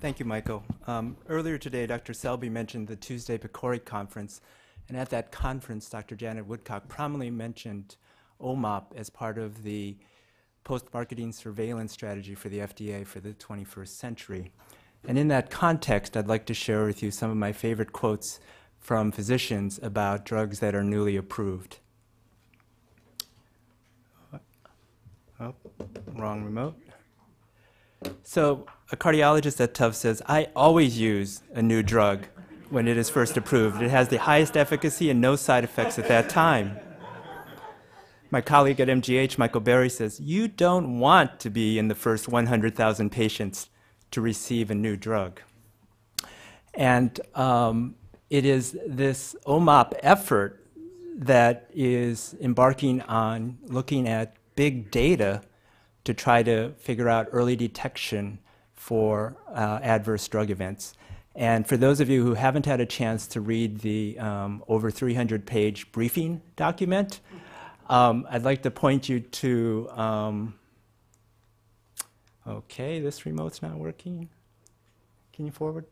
Thank you, Michael. Earlier today, Dr. Selby mentioned the Tuesday PCORI conference, and at that conference, Dr. Janet Woodcock prominently mentioned OMOP as part of the post-marketing surveillance strategy for the FDA for the 21st century. And in that context, I'd like to share with you some of my favorite quotes from physicians about drugs that are newly approved. Oh, wrong remote. So a cardiologist at Tufts says, I always use a new drug when it is first approved. It has the highest efficacy and no side effects at that time. My colleague at MGH, Michael Berry, says, you don't want to be in the first 100,000 patients to receive a new drug. And it is this OMOP effort that is embarking on looking at big data to try to figure out early detection for adverse drug events. And for those of you who haven't had a chance to read the over 300-page briefing document, I'd like to point you to, okay, this remote's not working. Can you forward?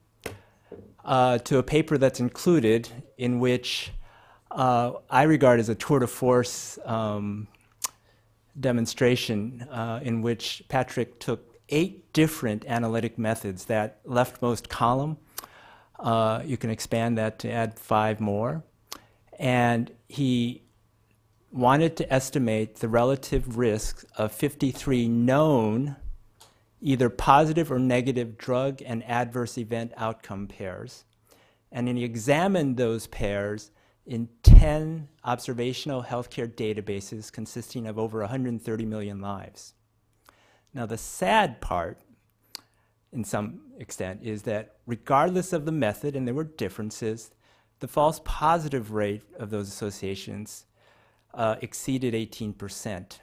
To a paper that's included in which I regard as a tour de force demonstration in which Patrick took 8 different analytic methods. That leftmost column, you can expand that to add 5 more. And he wanted to estimate the relative risks of 53 known either positive or negative drug and adverse event outcome pairs. And then he examined those pairs in 10 observational healthcare databases consisting of over 130 million lives. Now, the sad part, in some extent, is that regardless of the method, and there were differences, the false positive rate of those associations exceeded 18%.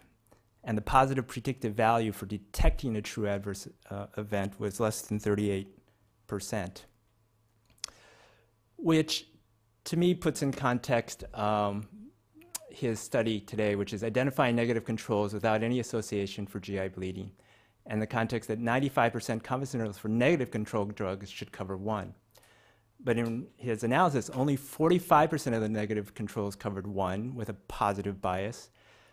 And the positive predictive value for detecting a true adverse event was less than 38%, which to me puts in context his study today, which is identifying negative controls without any association for GI bleeding, and the context that 95% confidence intervals for negative control drugs should cover 1. But in his analysis, only 45% of the negative controls covered 1 with a positive bias.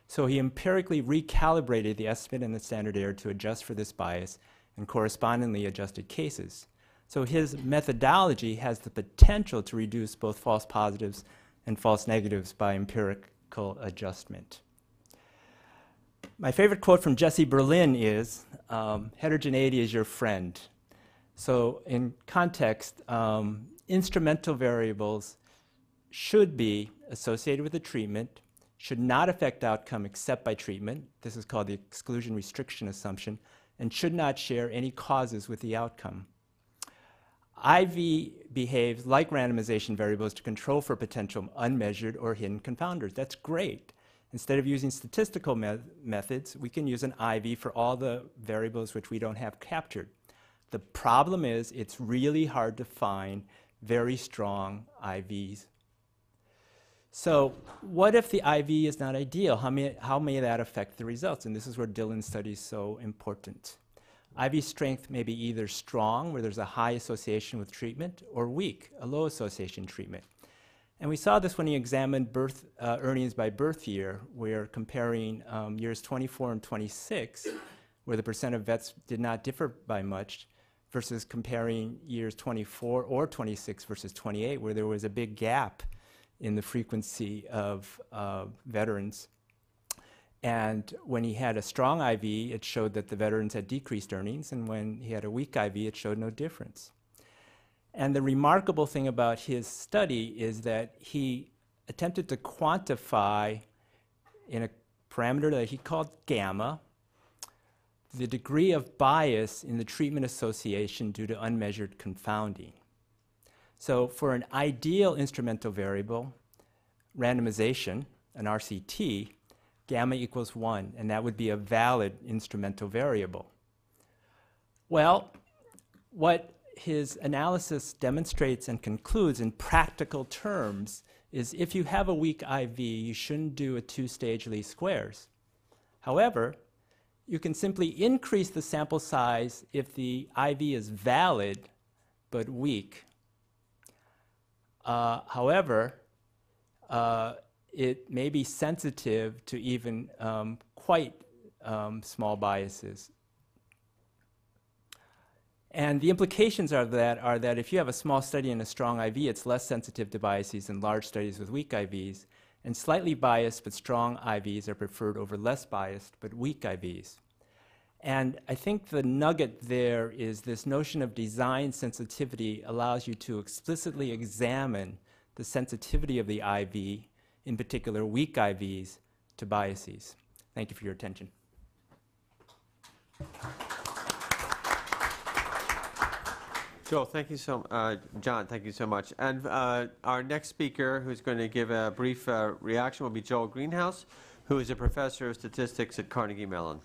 So he empirically recalibrated the estimate and the standard error to adjust for this bias and correspondingly adjusted cases. So his methodology has the potential to reduce both false positives and false negatives by empirical adjustment. My favorite quote from Jesse Berlin is, heterogeneity is your friend. So in context, instrumental variables should be associated with the treatment, should not affect outcome except by treatment. This is called the exclusion restriction assumption, and should not share any causes with the outcome. IV behaves like randomization variables to control for potential unmeasured or hidden confounders. That's great. Instead of using statistical methods, we can use an IV for all the variables which we don't have captured. The problem is it's really hard to find very strong IVs. So what if the IV is not ideal? How may that affect the results? And this is where Dillon's study is so important. IV strength may be either strong, where there's a high association with treatment, or weak, a low association treatment. And we saw this when he examined earnings by birth year, where comparing years 24 and 26, where the percent of vets did not differ by much, versus comparing years 24 or 26 versus 28, where there was a big gap in the frequency of veterans. And when he had a strong IV, it showed that the veterans had decreased earnings, and when he had a weak IV, it showed no difference. And the remarkable thing about his study is that he attempted to quantify in a parameter that he called gamma the degree of bias in the treatment association due to unmeasured confounding. So for an ideal instrumental variable, randomization, an RCT, gamma equals 1, and that would be a valid instrumental variable. Well, what his analysis demonstrates and concludes in practical terms is if you have a weak IV, you shouldn't do a 2-stage least squares. However, you can simply increase the sample size if the IV is valid but weak. However, it may be sensitive to even quite small biases. And the implications of that are that if you have a small study and a strong IV, it's less sensitive to biases than large studies with weak IVs. And slightly biased but strong IVs are preferred over less biased but weak IVs. And I think the nugget there is this notion of design sensitivity allows you to explicitly examine the sensitivity of the IV, in particular weak IVs, to biases. Thank you for your attention. Joel, thank you John, thank you so much. And our next speaker who's going to give a brief reaction will be Joel Greenhouse, who is a professor of statistics at Carnegie Mellon.